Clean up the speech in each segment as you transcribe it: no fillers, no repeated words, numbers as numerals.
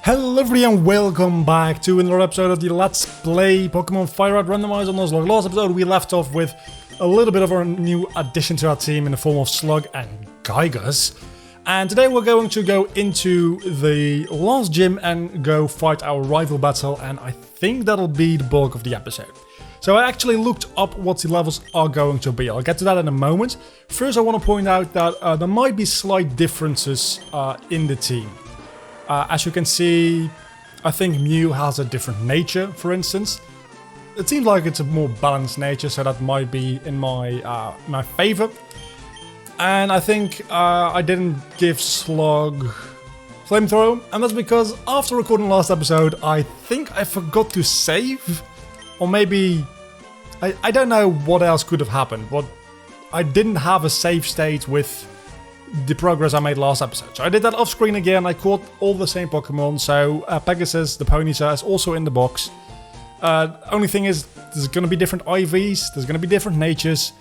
Hello everybody and welcome back to another episode of the Let's Play Pokemon Fire Red Randomizer Nuzlocke. Last episode we left off with a little bit of our new addition to our team in the form of Slug and Gygus. And today we're going to go into the last gym and go fight our rival battle, and I think that'll be the bulk of the episode. So I actually looked up what the levels are going to be. I'll get to that in a moment. First I want to point out that there might be slight differences in the team. As you can see, I think Mew has a different nature, for instance. It seems like it's a more balanced nature, so that might be in my favor. And I think I didn't give Slug Flamethrower, and that's because after recording last episode, I think I forgot to save. Or maybe, I don't know what else could have happened, but I didn't have a save state with the progress I made last episode. So I did that off screen again. I caught all the same Pokemon. So Pegasus, the Ponyta, is also in the box. Only thing is, there's going to be different IVs, there's going to be different natures,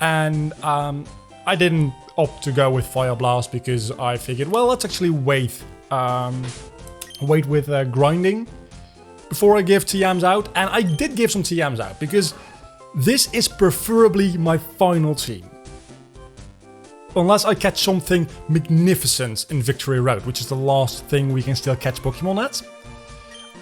and I didn't opt to go with Fire Blast because I figured, well, let's actually wait with grinding before I give TMs out. And I did give some TMs out because this is preferably my final team. Unless I catch something magnificent in Victory Road, which is the last thing we can still catch Pokemon at.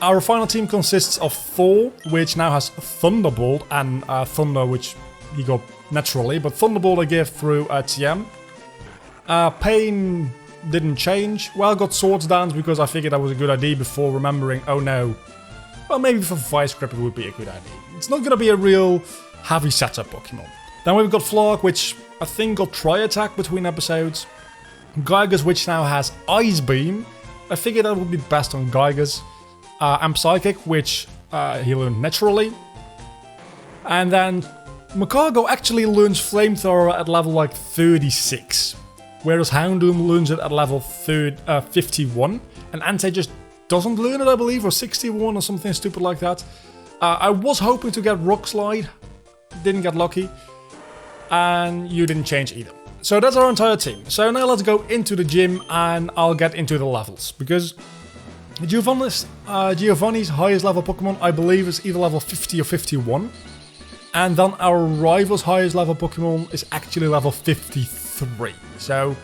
Our final team consists of Thor, which now has Thunderbolt, and Thunder, which he got naturally, but Thunderbolt I gave through TM. Pain didn't change. Well, I got Swords Dance because I figured that was a good idea before remembering, oh no. Well, maybe for Vice Grip it would be a good idea. It's not going to be a real heavy setup Pokemon. Then we've got Flark, which I think got Tri-Attack between episodes. Gygus, which now has Ice Beam. I figured that would be best on Gygus. And Psychic, which he learned naturally. And then Macargo actually learns Flamethrower at level like 36. Whereas Houndoom learns it at level 51. And Entei just doesn't learn it, I believe, or 61 or something stupid like that. I was hoping to get Rock Slide. Didn't get lucky. And you didn't change either. So that's our entire team. So now let's go into the gym and I'll get into the levels. Because Giovanni's highest level Pokemon, I believe, is either level 50 or 51. And then our rival's highest level Pokemon is actually level 53. So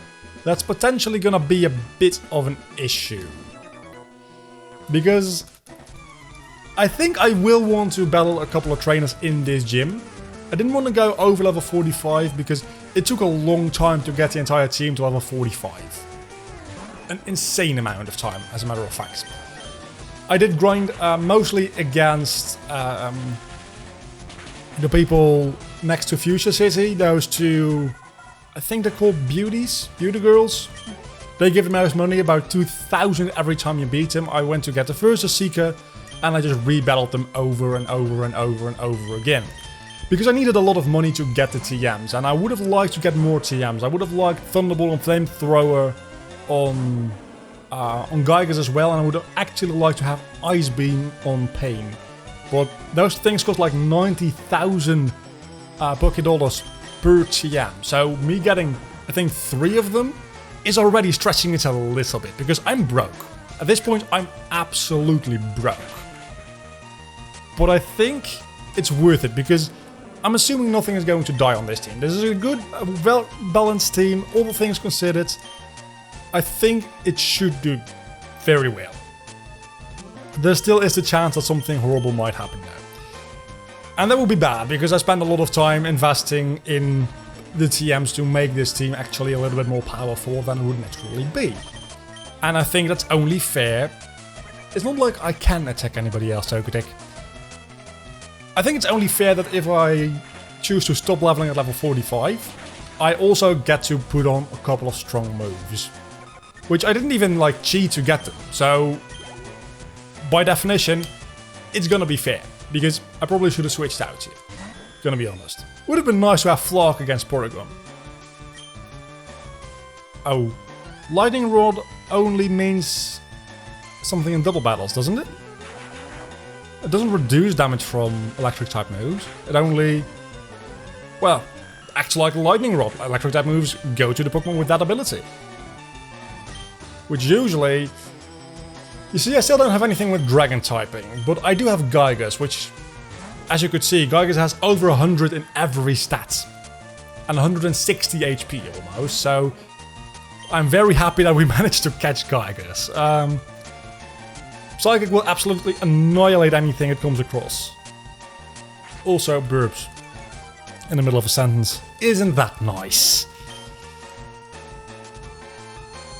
that's potentially gonna be a bit of an issue. Because I think I will want to battle a couple of trainers in this gym. I didn't want to go over level 45 because it took a long time to get the entire team to level 45. An insane amount of time, as a matter of fact. I did grind mostly against the people next to Fuchsia City. Those two, I think they're called Beauty Girls. They give the most money, about 2,000 every time you beat them. I went to get the first Seeker and I just re-battled them over and over and over and over again. Because I needed a lot of money to get the TMs, and I would have liked to get more TMs. I would have liked Thunderbolt and Flamethrower on Gygus as well, and I would have actually liked to have Ice Beam on Pain. But those things cost like 90,000 Pokédollars per TM. So me getting, I think, 3 of them is already stretching it a little bit, because I'm broke. At this point, I'm absolutely broke. But I think it's worth it, because I'm assuming nothing is going to die on this team. This is a good, well-balanced team, all things considered. I think it should do very well. There still is the chance that something horrible might happen now. And that would be bad, because I spent a lot of time investing in the TMs to make this team actually a little bit more powerful than it would naturally be. And I think that's only fair. It's not like I can attack anybody else, Togetic. I think it's only fair that if I choose to stop leveling at level 45, I also get to put on a couple of strong moves. Which I didn't even like cheat to get them. So, by definition, it's gonna be fair. Because I probably should have switched out here. Gonna be honest. Would have been nice to have Flark against Porygon. Oh, Lightning Rod only means something in double battles, doesn't it? It doesn't reduce damage from electric type moves. It only, well, acts like a lightning rod. Electric type moves go to the Pokemon with that ability. Which usually You see, I still don't have anything with dragon typing, but I do have Gygas, which, as you could see, Gygas has over 100 in every stat. And 160 HP almost, so I'm very happy that we managed to catch Gygas. Psychic will absolutely annihilate anything it comes across. Also, burps in the middle of a sentence. Isn't that nice?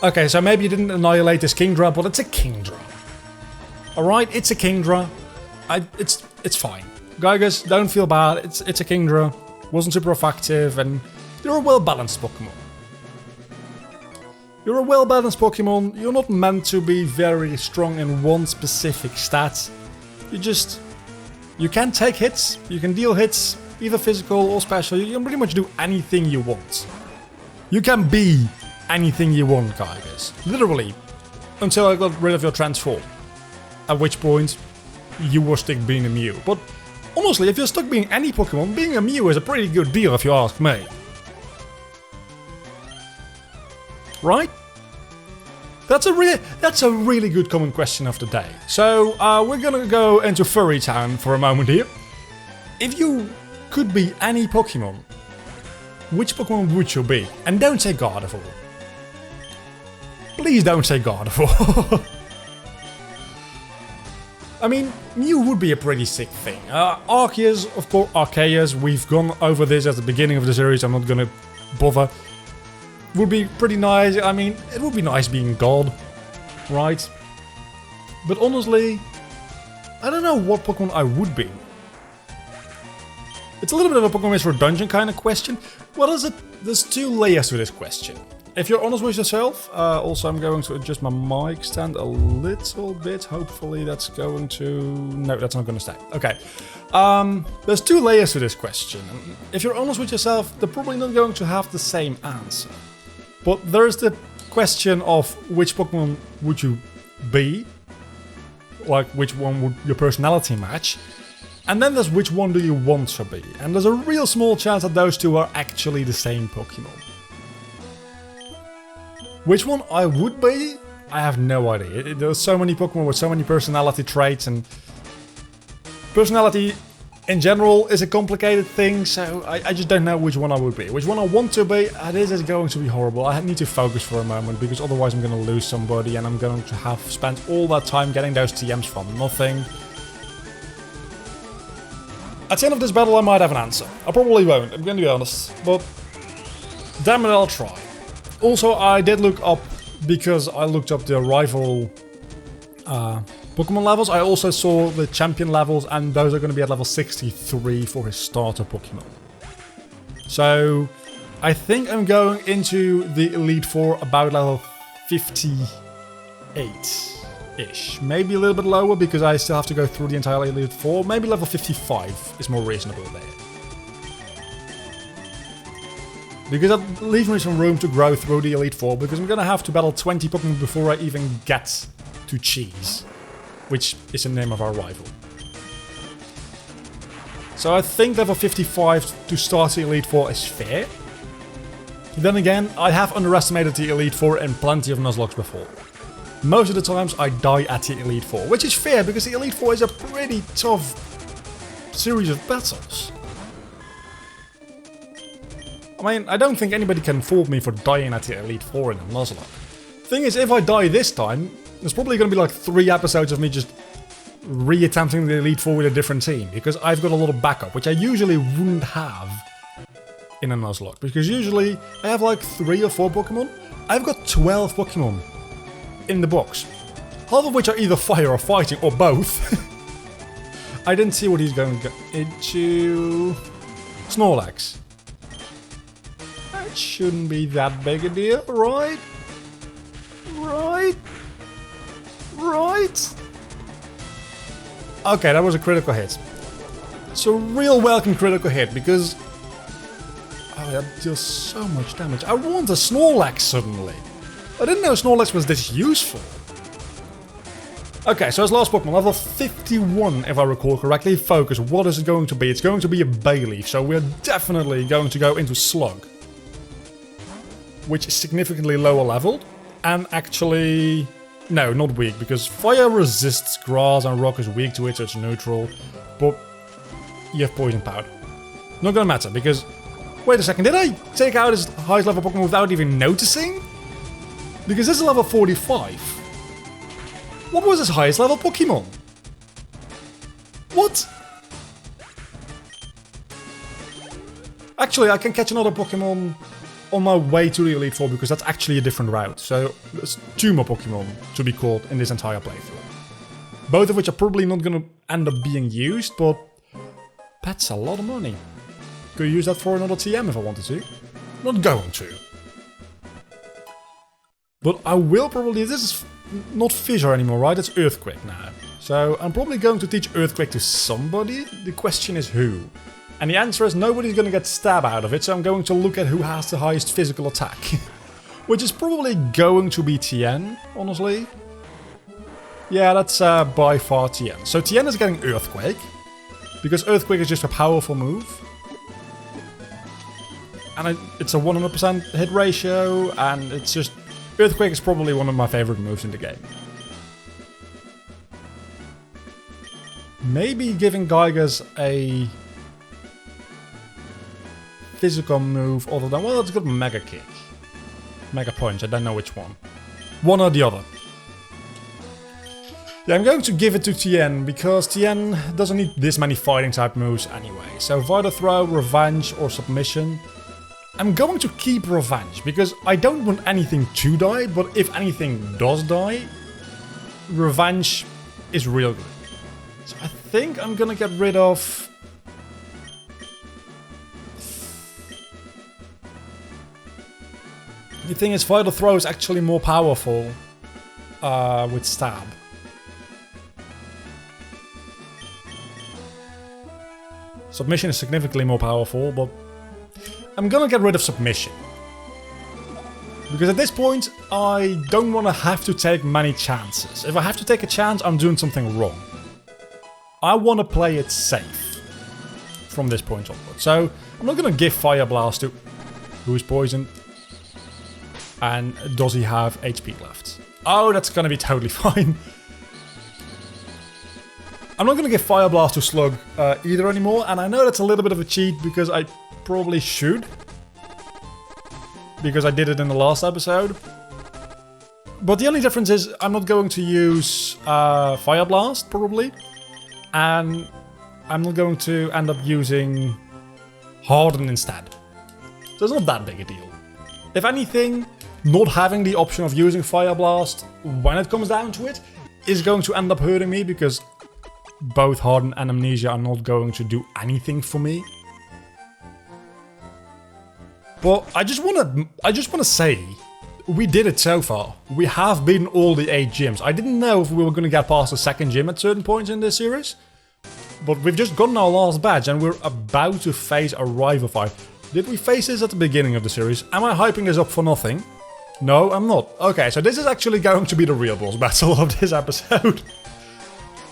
Okay, so maybe you didn't annihilate this Kingdra, but it's a Kingdra. Alright, it's a Kingdra. It's fine. Gygas, don't feel bad. It's a Kingdra. Wasn't super effective, and you're a well-balanced Pokemon. You're a well-balanced Pokemon. You're not meant to be very strong in one specific stat. You can take hits, you can deal hits, either physical or special. You can pretty much do anything you want. You can be anything you want, Gygas. Literally. Until I got rid of your transform. At which point, you were stuck being a Mew. But honestly, if you're stuck being any Pokemon, being a Mew is a pretty good deal if you ask me. Right? That's a really good common question of the day. So, we're gonna go into Furry Town for a moment here. If you could be any Pokemon, which Pokemon would you be? And don't say Gardevoir. Please don't say Gardevoir. I mean, Mew would be a pretty sick thing. Arceus, of course, Arceus, we've gone over this at the beginning of the series, I'm not gonna bother. Would be pretty nice. I mean, it would be nice being God, right? But honestly, I don't know what Pokemon I would be. It's a little bit of a Pokemon for a dungeon kind of question. What is it? There's two layers to this question. If you're honest with yourself, also I'm going to adjust my mic stand a little bit. Hopefully that's going to... No, that's not going to stay. Okay. There's two layers to this question. If you're honest with yourself, they're probably not going to have the same answer. But there's the question of which Pokemon would you be? Like, which one would your personality match? And then there's which one do you want to be? And there's a real small chance that those two are actually the same Pokemon. Which one I would be? I have no idea. There's so many Pokemon with so many personality traits, and personality in general is a complicated thing, so I just don't know which one I would be. Which one I want to be, this is going to be horrible. I need to focus for a moment, because otherwise I'm going to lose somebody, and I'm going to have spent all that time getting those TMs from nothing. At the end of this battle I might have an answer. I probably won't, I'm going to be honest, but damn it, I'll try. Also, I did look up, because I looked up the rival Pokemon levels, I also saw the champion levels, and those are going to be at level 63 for his starter Pokemon. So, I think I'm going into the Elite Four about level 58-ish. Maybe a little bit lower, because I still have to go through the entire Elite Four. Maybe level 55 is more reasonable there. Because that leaves me some room to grow through the Elite Four, because I'm going to have to battle 20 Pokemon before I even get to Cheese, which is the name of our rival. So I think level 55 to start the Elite Four is fair. Then again, I have underestimated the Elite Four in plenty of Nuzlockes before. Most of the times I die at the Elite Four, which is fair because the Elite Four is a pretty tough series of battles. I mean, I don't think anybody can fault me for dying at the Elite Four in a Nuzlocke. Thing is, if I die this time, there's probably going to be like 3 episodes of me just re-attempting the Elite Four with a different team, because I've got a lot of backup, which I usually wouldn't have in a Nuzlocke, because usually I have like 3 or 4 Pokemon. I've got 12 Pokemon in the box, half of which are either fire or fighting, or both. I didn't see what he's going to go into. Snorlax. That shouldn't be that big a deal, right? Right? Right? Okay, that was a critical hit. It's a real welcome critical hit, because... oh, that deals so much damage. I want a Snorlax suddenly. I didn't know Snorlax was this useful. Okay, so his last Pokemon, level 51 if I recall correctly. Focus, what is it going to be? It's going to be a Bayleaf, so we're definitely going to go into Slug. Which is significantly lower leveled, and actually No, not weak, because fire resists grass and rock is weak to it, so it's neutral. But you have poison powder. Not gonna matter, because... Wait a second, did I take out his highest level Pokemon without even noticing? Because this is level 45. What was his highest level Pokemon? What? Actually, I can catch another Pokemon on my way to the Elite Four because that's actually a different route. So there's 2 more Pokemon to be caught in this entire playthrough. Both of which are probably not going to end up being used, but that's a lot of money. Could use that for another TM if I wanted to. Not going to. But I will probably... This is not Fissure anymore, right? It's Earthquake now. So I'm probably going to teach Earthquake to somebody. The question is who? And the answer is nobody's going to get stab out of it, so I'm going to look at who has the highest physical attack. Which is probably going to be Tien, honestly. Yeah, that's by far Tien. So Tien is getting Earthquake. Because Earthquake is just a powerful move. And it's a 100% hit ratio, and it's just... Earthquake is probably one of my favorite moves in the game. Maybe giving Gygas a... physical move other than, well, it's got Mega Kick. Mega Punch, I don't know which one. One or the other. Yeah, I'm going to give it to Tien, because Tien doesn't need this many fighting type moves anyway. So Vital Throw, Revenge or Submission. I'm going to keep Revenge, because I don't want anything to die, but if anything does die, Revenge is real good. So I think I'm gonna get rid of... The thing is, Vital Throw is actually more powerful with Stab. Submission is significantly more powerful, but I'm gonna get rid of Submission. Because at this point, I don't want to have to take many chances. If I have to take a chance, I'm doing something wrong. I want to play it safe from this point onward. So I'm not gonna give Fire Blast to who is poisoned. And does he have HP left? Oh, that's gonna be totally fine. I'm not gonna give Fire Blast to Slug either anymore, and I know that's a little bit of a cheat because I probably should. Because I did it in the last episode. But the only difference is I'm not going to use Fire Blast, probably. And I'm not going to end up using Harden instead. So it's not that big a deal. If anything, not having the option of using Fire Blast when it comes down to it is going to end up hurting me because both Harden and Amnesia are not going to do anything for me. But I just wanna say, we did it so far. We have beaten all the 8 gyms. I didn't know if we were gonna get past the 2nd gym at certain points in this series. But we've just gotten our last badge and we're about to face a rival fight. Did we face this at the beginning of the series? Am I hyping this up for nothing? No, I'm not. Okay, so this is actually going to be the real boss battle of this episode.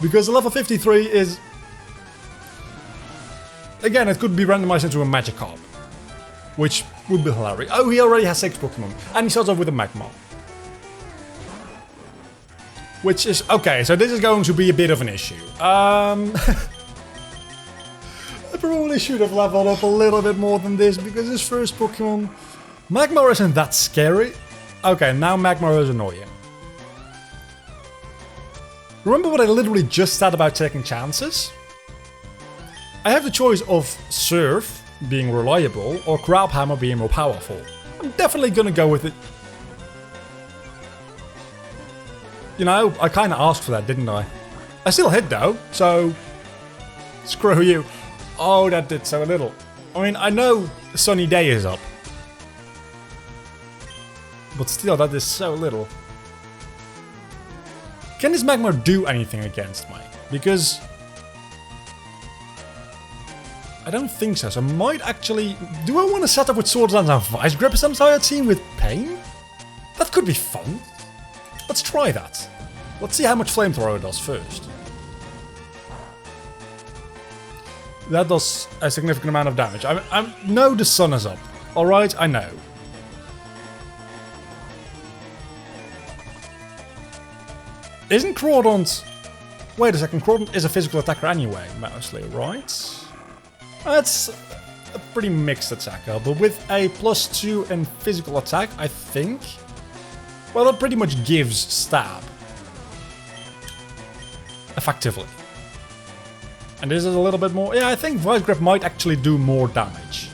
Because level 53 is... Again, it could be randomized into a Magikarp. Which would be hilarious. Oh, he already has 6 Pokemon. And he starts off with a Magmar. Which is... Okay, so this is going to be a bit of an issue. I probably should have leveled up a little bit more than this, because his first Pokemon... Magmar isn't that scary. Okay, now Magmar is annoying. Remember what I literally just said about taking chances? I have the choice of Surf being reliable or Crab Hammer being more powerful. I'm definitely gonna go with it. You know, I kinda asked for that, didn't I? I still hit though, so... Screw you. Oh, that did so little. I mean, I know Sunny Day is up. But still, that is so little. Can this Magmar do anything against me? Because... I don't think so, so I might actually... Do I want to set up with Swords Dance and Vice Grip this entire team with Pain? That could be fun. Let's try that. Let's see how much Flamethrower does first. That does a significant amount of damage. I know the sun is up. Alright, I know. Isn't Crawdont... Wait a second, Crawdont is a physical attacker anyway, mostly, right? That's a pretty mixed attacker, but with a +2 in physical attack, I think... Well, it pretty much gives stab. Effectively. And this is a little bit more... Yeah, I think Vice Grip might actually do more damage.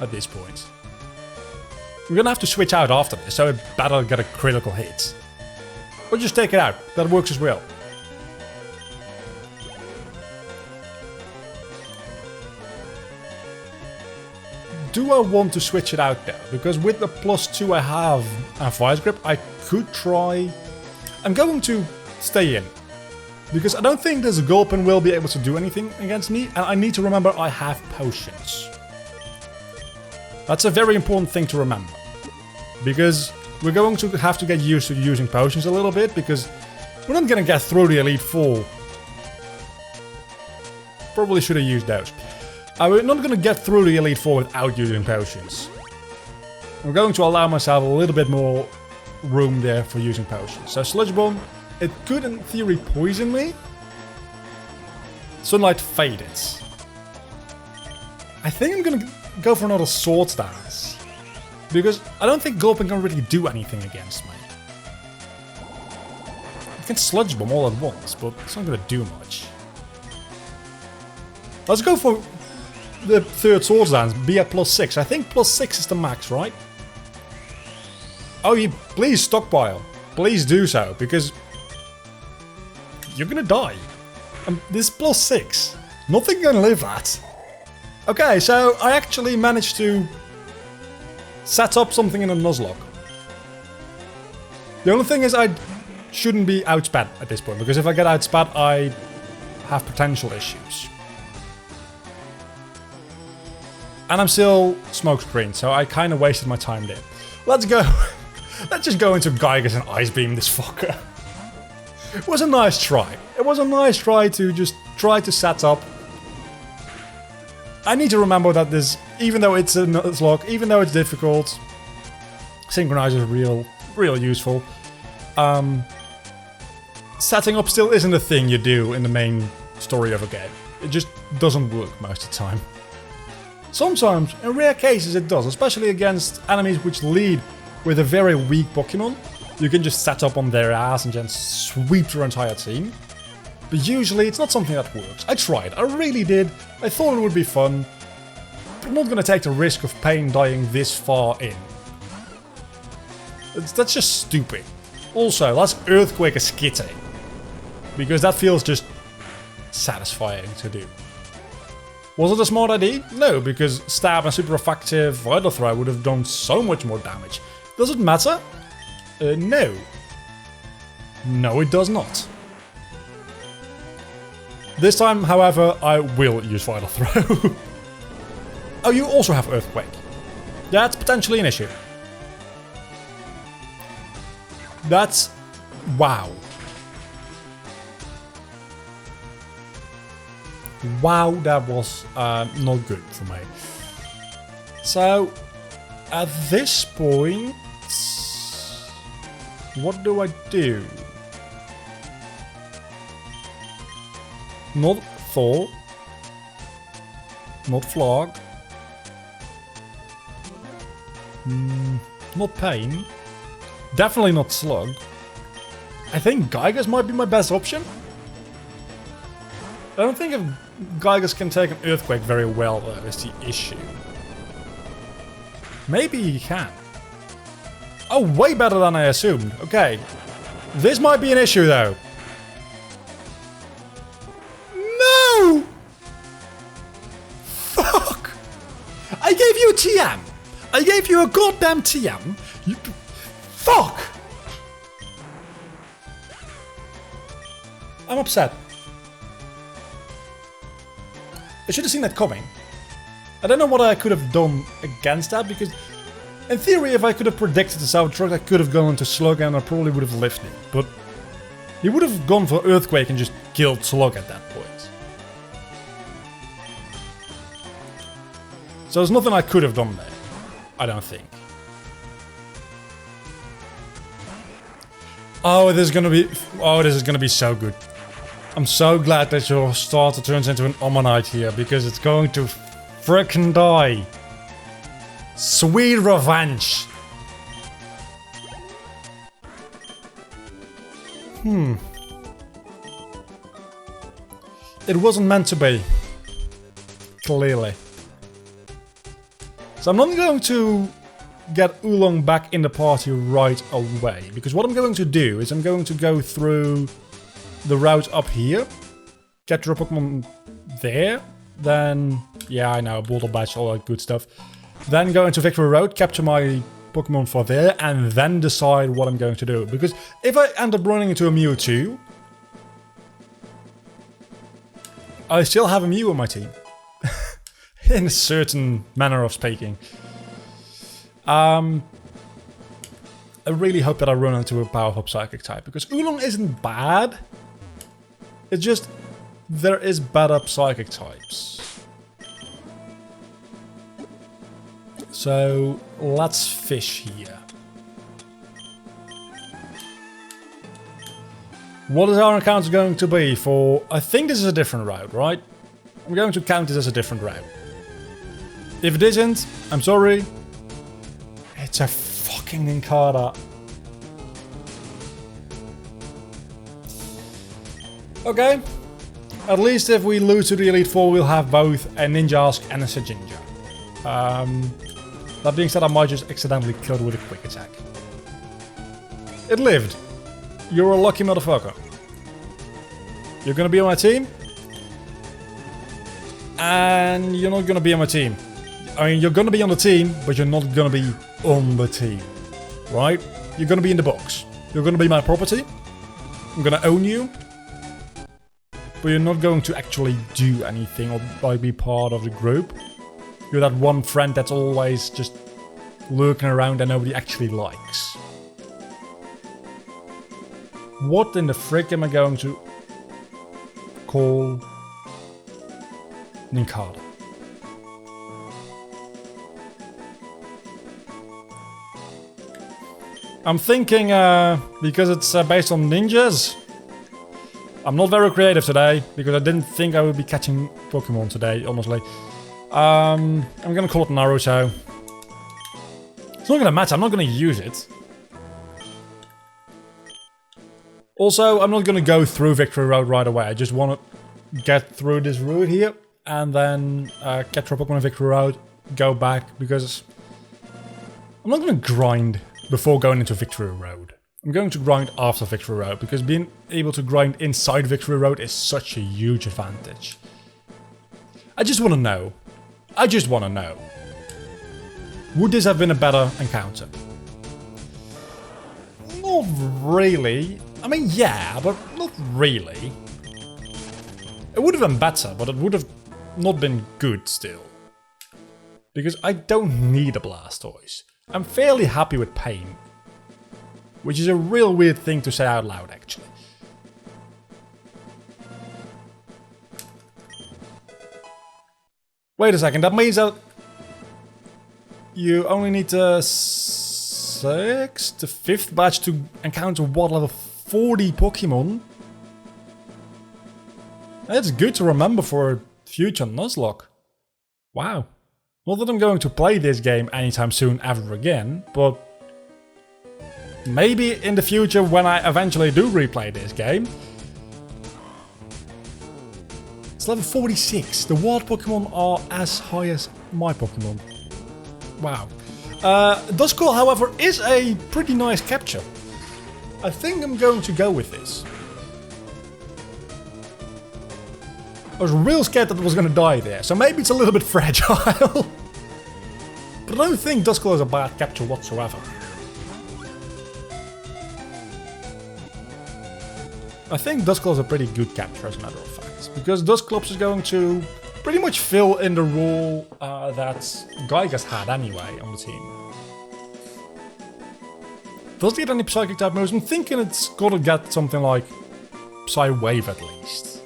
At this point. We're gonna have to switch out after this, so it better get a critical hit. Or just take it out. That works as well. Do I want to switch it out though? Because with the +2 I have and Vice Grip, I could try... I'm going to stay in. Because I don't think this Gulpin will be able to do anything against me. And I need to remember I have potions. That's a very important thing to remember. Because we're going to have to get used to using potions a little bit. Because we're not going to get through the Elite Four. Probably should have used those. We're not going to get through the Elite Four without using potions. I'm going to allow myself a little bit more room there for using potions. So Sludge Bomb, it could in theory poison me. Sunlight faded. I think I'm going to go for another Sword Dance. Because I don't think Gulpin can really do anything against me. It can Sludge Bomb all at once, but it's not going to do much. Let's go for the third Sword Dance, be at +6. I think +6 is the max, right? Oh, you please stockpile. Please do so, because you're gonna die. And this +6. Nothing can live that. Okay, so I actually managed to set up something in a Nuzlocke. The only thing is I shouldn't be outspat at this point, because if I get outspat, I have potential issues. And I'm still smokescreen, so I kind of wasted my time there. Let's go. Let's just go into Gygas and Ice Beam this fucker. It was a nice try. It was a nice try to just try to set up. I need to remember that this, even though it's a Nuzlocke, even though it's difficult, Synchronize is real useful. Setting up still isn't a thing you do in the main story of a game. It just doesn't work most of the time. Sometimes, in rare cases it does, especially against enemies which lead with a very weak Pokemon. You can just set up on their ass and just sweep your entire team. But usually it's not something that works. I tried, I really did. I thought it would be fun. But I'm not gonna take the risk of Pain dying this far in. That's just stupid. Also, let's Earthquake a Skitty. Because that feels just satisfying to do. Was it a smart idea? No, because Stab and Super Effective Vital Throw would have done so much more damage. Does it matter? No. No, it does not. This time, however, I will use Vital Throw. Oh, you also have Earthquake. That's potentially an issue. That's... wow. Wow, that was not good for me. So, at this point, what do I do? Not Thor. Not Flog. Not Pain. Definitely not Slug. I think Gygas might be my best option. I don't think if Gygas can take an Earthquake very well, though, is the issue. Maybe he can. Oh, way better than I assumed. Okay. This might be an issue, though. No! Fuck! I gave you a TM! I gave you a goddamn TM! You... Fuck! I'm upset. I should have seen that coming. I don't know what I could have done against that, because in theory, if I could have predicted the South Truck, I could have gone into Slug and I probably would have lived it. But he would have gone for Earthquake and just killed Slug at that point. So there's nothing I could have done there. I don't think. Oh, this is gonna be... Oh, this is gonna be so good. I'm so glad that your starter turns into an Ammonite here, because it's going to frickin' die. Sweet revenge. It wasn't meant to be. Clearly. So I'm not going to get Oolong back in the party right away. Because what I'm going to do is I'm going to go through the route up here. Get your Pokemon there. Then, yeah, I know, Boulder Badge, all that good stuff. Then go into Victory Road, capture my Pokemon for there, and then decide what I'm going to do. Because if I end up running into a Mewtwo, I still have a Mew on my team. In a certain manner of speaking. I really hope that I run into a powerful Psychic type, because Oolong isn't bad. It's just, there is better Psychic types. So, let's fish here. What is our encounter going to be for... I think this is a different route, right? I'm going to count this as a different route. If it isn't, I'm sorry. It's a fucking Nincada. Okay. At least if we lose to the Elite Four, we'll have both a Ninjask and a Sajinja. That being said, I might just accidentally kill it with a quick attack. It lived. You're a lucky motherfucker. You're gonna be on my team. And you're not gonna be on my team. I mean, you're gonna be on the team, but you're not gonna be on the team. Right? You're gonna be in the box. You're gonna be my property. I'm gonna own you. But you're not going to actually do anything or like be part of the group. You're that one friend that's always just lurking around and nobody actually likes. What in the frick am I going to call Nincada? I'm thinking, because it's based on ninjas, I'm not very creative today, because I didn't think I would be catching Pokemon today, honestly. I'm gonna call it Naruto. It's not gonna matter, I'm not gonna use it. Also, I'm not gonna go through Victory Road right away. I just want to get through this route here, and then catch a Pokemon on Victory Road, go back, because I'm not gonna grind before going into Victory Road. I'm going to grind after Victory Road, because being able to grind inside Victory Road is such a huge advantage. I just want to know. I just want to know. Would this have been a better encounter? Not really. I mean, yeah, but not really. It would have been better, but it would have not been good still. Because I don't need a Blastoise. I'm fairly happy with Pain. Which is a real weird thing to say out loud, actually. Wait a second, that means that you only need the 6th to 5th batch to encounter what, level 40 Pokemon? That's good to remember for future Nuzlocke. Wow. Not that I'm going to play this game anytime soon ever again, but maybe in the future when I eventually do replay this game. It's level 46. The wild Pokemon are as high as my Pokemon. Wow. Duskull, however, is a pretty nice capture. I think I'm going to go with this. I was real scared that it was going to die there, so maybe it's a little bit fragile. But I don't think Duskull is a bad capture whatsoever. I think Dusclops is a pretty good capture, as a matter of fact, because Dusclops is going to pretty much fill in the role that Gygas had anyway on the team. Does it get any Psychic type moves? I'm thinking it's gotta get something like Psy Wave at least.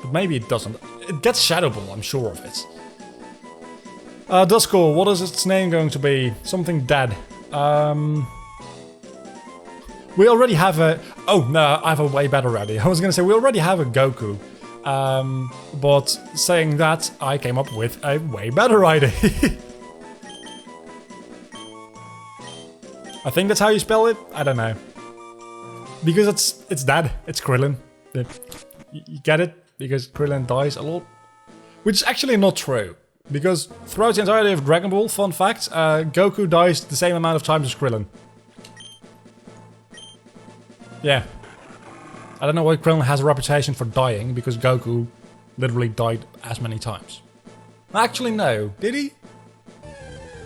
But maybe it doesn't. It gets Shadow Ball, I'm sure of it. Duskull, what is its name going to be? Something dead. We already have a... Oh, no, I have a way better idea. I was gonna say, we already have a Goku. But saying that, I came up with a way better idea. I think that's how you spell it? I don't know. Because it's dead. It's Krillin. You get it? Because Krillin dies a lot. Which is actually not true. Because throughout the entirety of Dragon Ball, fun fact, Goku dies the same amount of times as Krillin. Yeah. I don't know why Krillin has a reputation for dying, because Goku literally died as many times. Actually, no. Did he?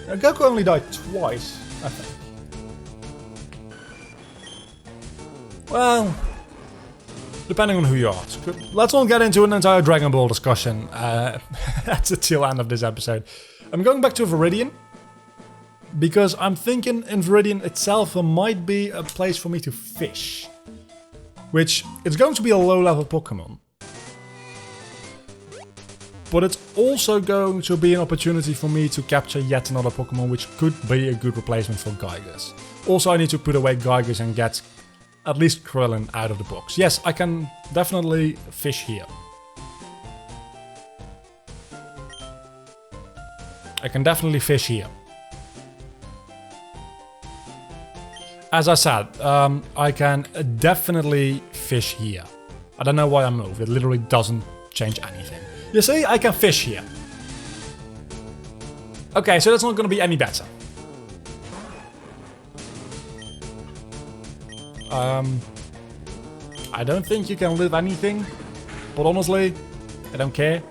No, Goku only died twice, I think. Well, depending on who you ask. Let's not get into an entire Dragon Ball discussion at the tail end of this episode. I'm going back to Viridian, because I'm thinking in Viridian itself there might be a place for me to fish. Which, it's going to be a low-level Pokemon. But it's also going to be an opportunity for me to capture yet another Pokemon, which could be a good replacement for Gygas. Also, I need to put away Gygas and get at least Krillin out of the box. Yes, I can definitely fish here. I can definitely fish here. As I said, I can definitely fish here. I don't know why I moved. It literally doesn't change anything. You see, I can fish here. Okay, so that's not going to be any better. I don't think you can live anything, but honestly, I don't care.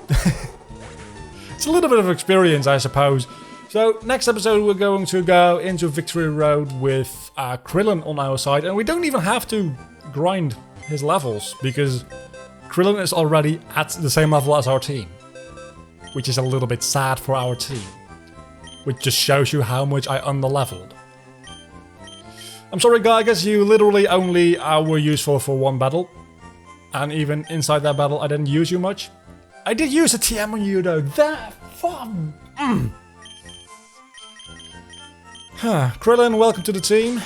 It's a little bit of experience, I suppose. So, next episode we're going to go into Victory Road with Krillin on our side, and we don't even have to grind his levels, because Krillin is already at the same level as our team. Which is a little bit sad for our team. Which just shows you how much I underleveled. I'm sorry guys, you literally only were useful for one battle. And even inside that battle I didn't use you much. I did use a TM on you though, that fun! Krillin, welcome to the team.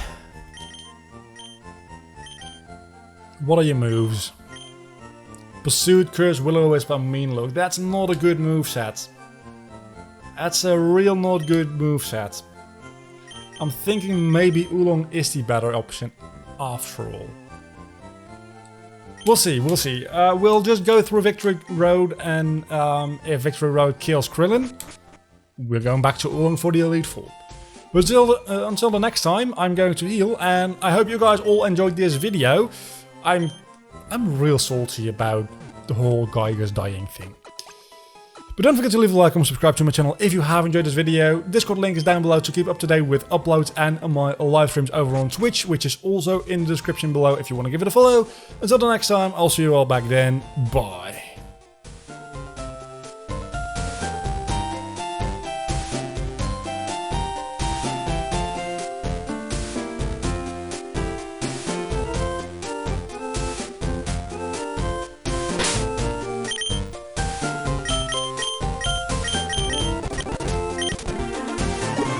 What are your moves? Pursuit, Curse, Will-O-Wisp, and Mean Look. That's not a good moveset. That's a real not good moveset. I'm thinking maybe Oolong is the better option after all. We'll see, we'll see. We'll just go through Victory Road, and if Victory Road kills Krillin, we're going back to Oolong for the Elite Four. But until the next time, I'm going to heal, and I hope you guys all enjoyed this video. I'm real salty about the whole Gygas dying thing. But don't forget to leave a like and subscribe to my channel if you have enjoyed this video. Discord link is down below to keep up to date with uploads and my live streams over on Twitch, which is also in the description below if you want to give it a follow. Until the next time, I'll see you all back then. Bye.